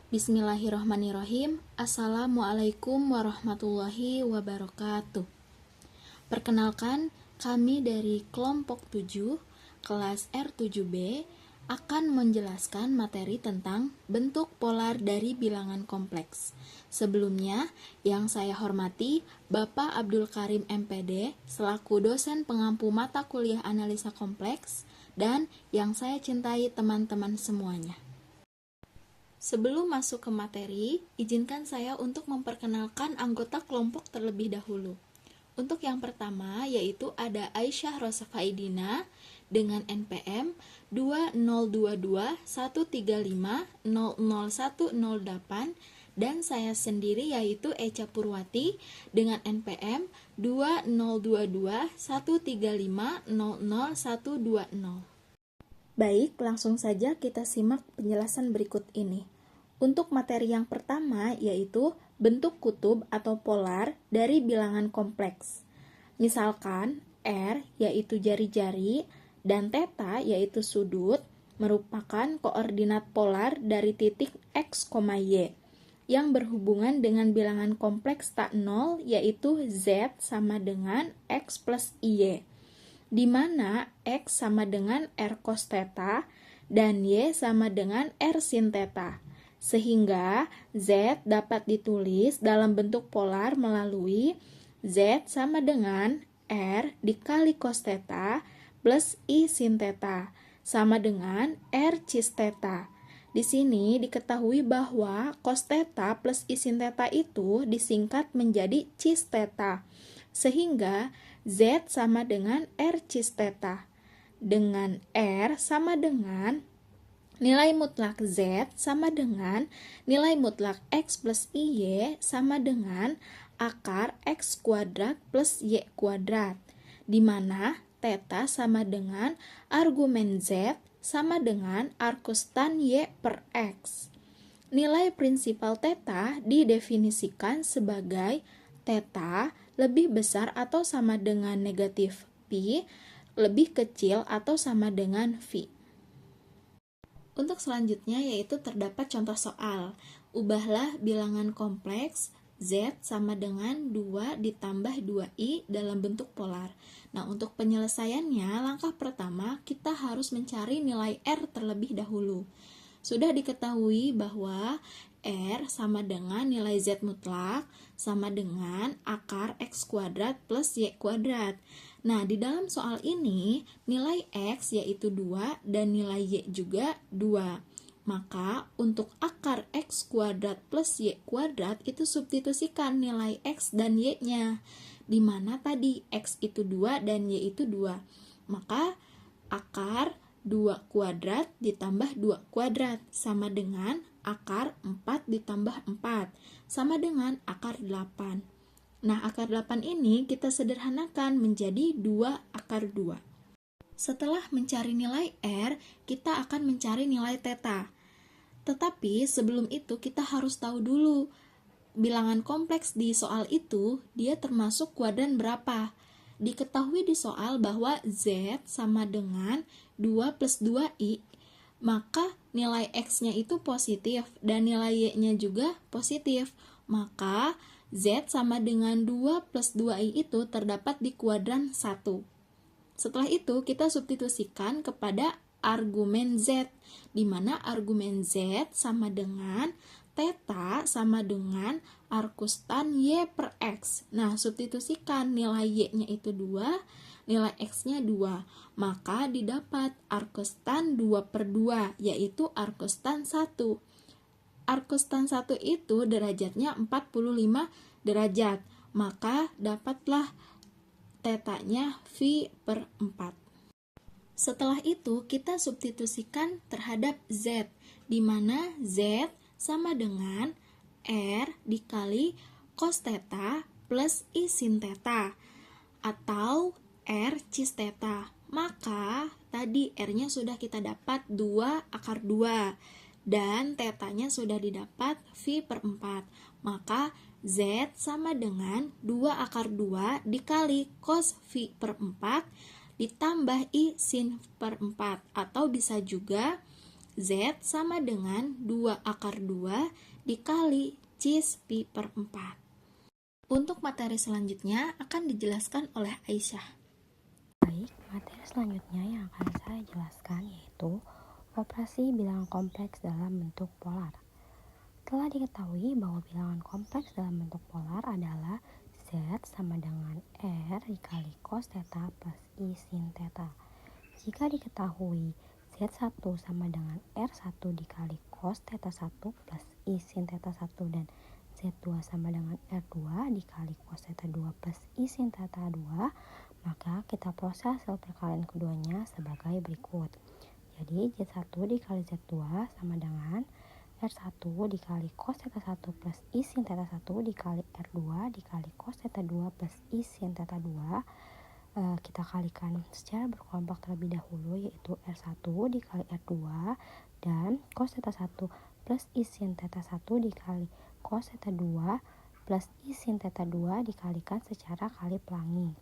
Bismillahirrahmanirrahim. Assalamualaikum warahmatullahi wabarakatuh. Perkenalkan, kami dari kelompok 7, kelas R7B, akan menjelaskan materi tentang bentuk polar dari bilangan kompleks. Sebelumnya, yang saya hormati Bapak Abdul Karim MPD selaku dosen pengampu mata kuliah analisa kompleks, dan yang saya cintai teman-teman semuanya. Sebelum masuk ke materi, izinkan saya untuk memperkenalkan anggota kelompok terlebih dahulu. Untuk yang pertama, yaitu ada Aisyah Rosa Faidina dengan NPM 202135000108 dan saya sendiri yaitu Echa Purwati dengan NPM 202135000120. Baik, langsung saja kita simak penjelasan berikut ini. Untuk materi yang pertama yaitu bentuk kutub atau polar dari bilangan kompleks. Misalkan R yaitu jari-jari dan θ yaitu sudut merupakan koordinat polar dari titik X, Y yang berhubungan dengan bilangan kompleks tak nol yaitu Z sama dengan X plus Y, di mana X sama dengan R cos θ dan Y sama dengan R sin θ. Sehingga Z dapat ditulis dalam bentuk polar melalui Z sama dengan R dikali cos θ plus I sin θ sama dengan R cis θ. Di sini diketahui bahwa cos θ plus I sin θ itu disingkat menjadi cis θ. Sehingga Z sama dengan R cis θ. Dengan R sama dengan nilai mutlak Z sama dengan nilai mutlak X plus IY sama dengan akar X kuadrat plus Y kuadrat, di mana θ sama dengan argumen Z sama dengan arcus tan Y per X. Nilai prinsipal θ didefinisikan sebagai θ lebih besar atau sama dengan negatif pi, lebih kecil atau sama dengan V. Untuk selanjutnya yaitu terdapat contoh soal. Ubahlah bilangan kompleks Z sama dengan 2 ditambah 2I dalam bentuk polar. Nah, untuk penyelesaiannya, langkah pertama kita harus mencari nilai R terlebih dahulu. Sudah diketahui bahwa R sama dengan nilai Z mutlak sama dengan akar X kuadrat plus Y kuadrat. Nah, di dalam soal ini, nilai X yaitu 2 dan nilai Y juga 2. Maka, untuk akar X kuadrat plus Y kuadrat itu substitusikan nilai X dan Y-nya. Di mana tadi X itu 2 dan Y itu 2. Maka, akar 2 kuadrat ditambah 2 kuadrat sama dengan akar 4 ditambah 4 sama dengan akar 8. Nah, akar 8 ini kita sederhanakan menjadi 2 akar 2. Setelah mencari nilai R, kita akan mencari nilai θ. Tetapi sebelum itu kita harus tahu dulu, bilangan kompleks di soal itu, dia termasuk kuadran berapa. Diketahui di soal bahwa Z sama dengan 2 plus 2I, maka nilai X-nya itu positif dan nilai Y-nya juga positif. Maka Z sama dengan 2 plus 2I itu terdapat di kuadran 1. Setelah itu kita substitusikan kepada argumen Z, di mana argumen Z sama dengan θ sama dengan arcus tan Y per X. Nah, substitusikan nilai Y-nya itu 2, nilai X-nya 2. Maka didapat arcus tan 2 per 2, yaitu arcus tan 1. Arcus tan 1 itu derajatnya 45 derajat. Maka dapatlah θ-nya V per 4. Setelah itu kita substitusikan terhadap Z, di mana Z sama dengan R dikali cos θ plus I sin θ atau R cis θ. Maka tadi R-nya sudah kita dapat 2 akar 2 dan θ-nya sudah didapat V per 4. Maka Z sama dengan 2 akar 2 dikali cos V per 4 ditambah I sin per 4, atau bisa juga Z sama dengan 2 akar 2 dikali cis pi per 4. Untuk materi selanjutnya akan dijelaskan oleh Aisyah. Baik, materi selanjutnya yang akan saya jelaskan yaitu operasi bilangan kompleks dalam bentuk polar. Telah diketahui bahwa bilangan kompleks dalam bentuk polar adalah Z sama dengan R dikali cos theta plus I sin theta. Jika diketahui Z1 sama dengan R1 dikali cos theta 1 plus I sin theta 1 dan Z2 sama dengan R2 dikali cos theta 2 plus I sin theta 2, maka kita proses hasil perkalian keduanya sebagai berikut. Jadi Z1 dikali Z2 sama dengan R1 dikali cos theta 1 plus I sin theta 1 dikali R2 dikali cos theta 2 plus I sin theta 2. Kita kalikan secara berkelompok terlebih dahulu, yaitu R1 dikali R2 dan cos theta 1 plus I sin theta 1 dikali cos theta 2 plus I sin theta 2 dikalikan secara kali pelangi,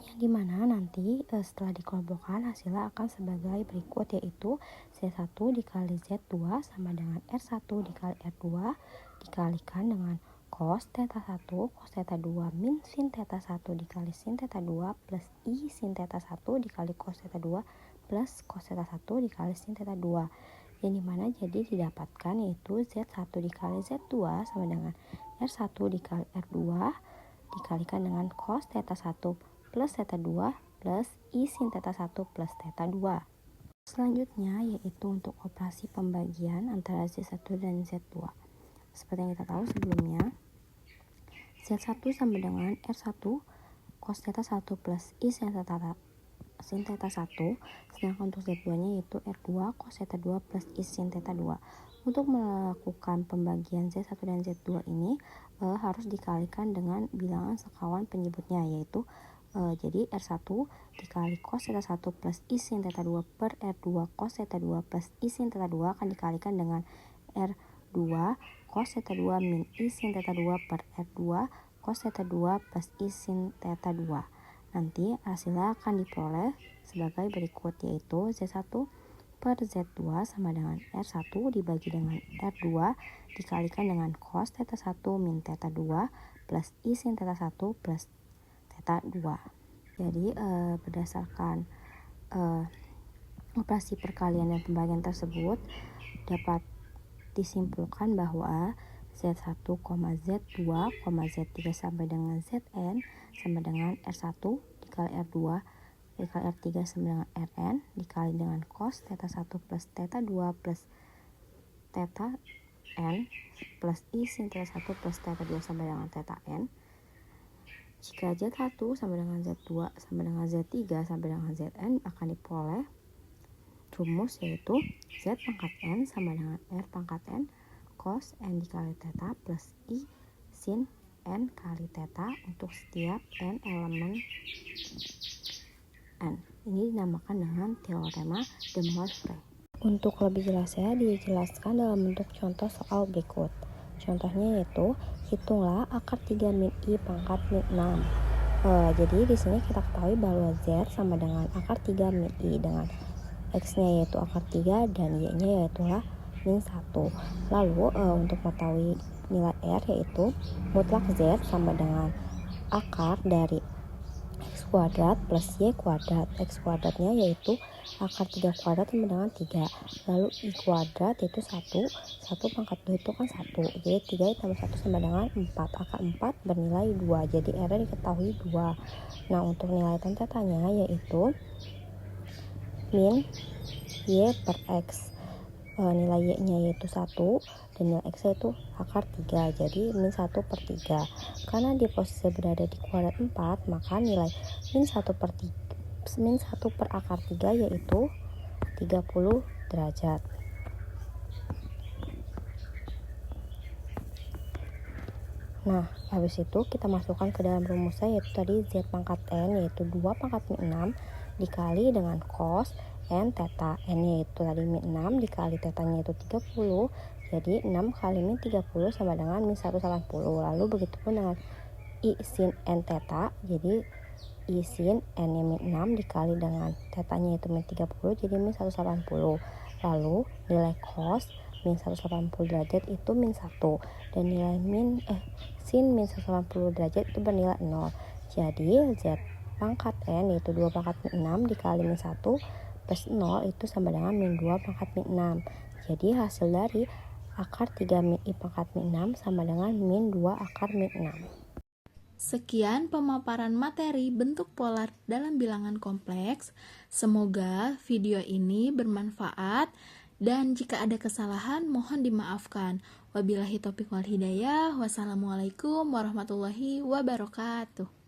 yang dimana nanti setelah dikelompokkan hasilnya akan sebagai berikut, yaitu Z1 dikali Z2 sama dengan R1 dikali R2 dikalikan dengan cos theta 1 cos theta 2 min sin theta 1 dikali sin theta 2 plus I sin theta 1 dikali cos theta 2 plus cos theta 1 dikali sin theta 2, yang dimana jadi didapatkan yaitu Z1 dikali Z2 sama dengan R1 dikali R2 dikalikan dengan cos theta 1 plus theta 2 plus I sin theta 1 plus theta 2. Selanjutnya yaitu untuk operasi pembagian antara Z1 dan Z2. Seperti yang kita tahu sebelumnya, Z1 sama dengan R1 cos theta 1 plus I sin theta 1, sedangkan untuk Z2-nya yaitu R2 cos theta 2 plus I sin theta 2. Untuk melakukan pembagian Z1 dan Z2 ini harus dikalikan dengan bilangan sekawan penyebutnya, yaitu jadi R1 dikali cos theta 1 plus I sin theta 2 per R2 cos theta 2 plus I sin theta 2 akan dikalikan dengan R2 cos theta 2 min I sin theta 2 per R2 cos theta 2 plus I sin theta 2. Nanti hasilnya akan diperoleh sebagai berikut, yaitu Z1 per Z2 sama dengan R1 dibagi dengan R2 dikalikan dengan cos theta 1 min theta 2 plus I sin theta 1 plus theta 2. Jadi berdasarkan operasi perkalian dan pembagian tersebut dapat disimpulkan bahwa Z1, Z2, Z3 sampai dengan Zn sama dengan R1 dikali R2 dikali R3 sama dengan Rn dikali dengan cos theta 1 plus theta 2 plus theta n plus I sin theta 1 plus theta 2 sama dengan theta n. Jika Z1 sama dengan Z2 sama dengan Z3 sampai dengan Zn akan diperoleh rumus, yaitu Z pangkat N sama dengan R pangkat N cos N dikali theta plus I sin N kali theta untuk setiap N elemen N. Ini dinamakan dengan teorema de Moivre. Untuk lebih jelasnya dijelaskan dalam bentuk contoh soal berikut. Contohnya yaitu hitunglah akar 3 min I pangkat min 6. Jadi di sini kita ketahui bahwa Z sama dengan akar 3 min I dengan X-nya yaitu akar 3 dan Y-nya yaitulah min 1. Lalu untuk mengetahui nilai R yaitu mutlak Z sama dengan akar dari X kuadrat plus Y kuadrat. X kuadratnya yaitu akar 3 kuadrat sama dengan 3. Lalu I kuadrat yaitu 1 pangkat 2 itu kan 1. Jadi 3 tambah 1 sama dengan 4. Akar 4 bernilai 2. Jadi R diketahui 2. Nah untuk nilai tan tetanya yaitu min Y per X. Nilai Y-nya yaitu 1 dan nilai X itu akar 3, jadi min 1 per 3. Karena di posisi berada di kuadrat 4, maka nilai min 1 per akar 3 yaitu 30 derajat. Nah, habis itu kita masukkan ke dalam rumusnya, yaitu tadi Z pangkat N yaitu 2 pangkat min 6 dikali dengan cos N theta. N yaitu tadi min 6 dikali tetanya itu 30. Jadi 6 kali min 30 sama dengan min 180. Lalu begitu pun dengan I sin N theta. Jadi I sin N min 6 dikali dengan tetanya itu min 30. Jadi min 180. Lalu nilai cos min 180 derajat itu min 1, dan nilai sin min 180 derajat itu bernilai 0. Jadi Z pangkat N yaitu 2 pangkat min 6 dikali min 1 plus 0 itu sama dengan min 2 pangkat min 6. Jadi hasil dari akar 3 min I pangkat min 6 sama dengan min 2 akar min 6. Sekian pemaparan materi bentuk polar dalam bilangan kompleks. Semoga video ini bermanfaat dan jika ada kesalahan mohon dimaafkan. Wabillahi taufiq wal hidayah. Wassalamualaikum warahmatullahi wabarakatuh.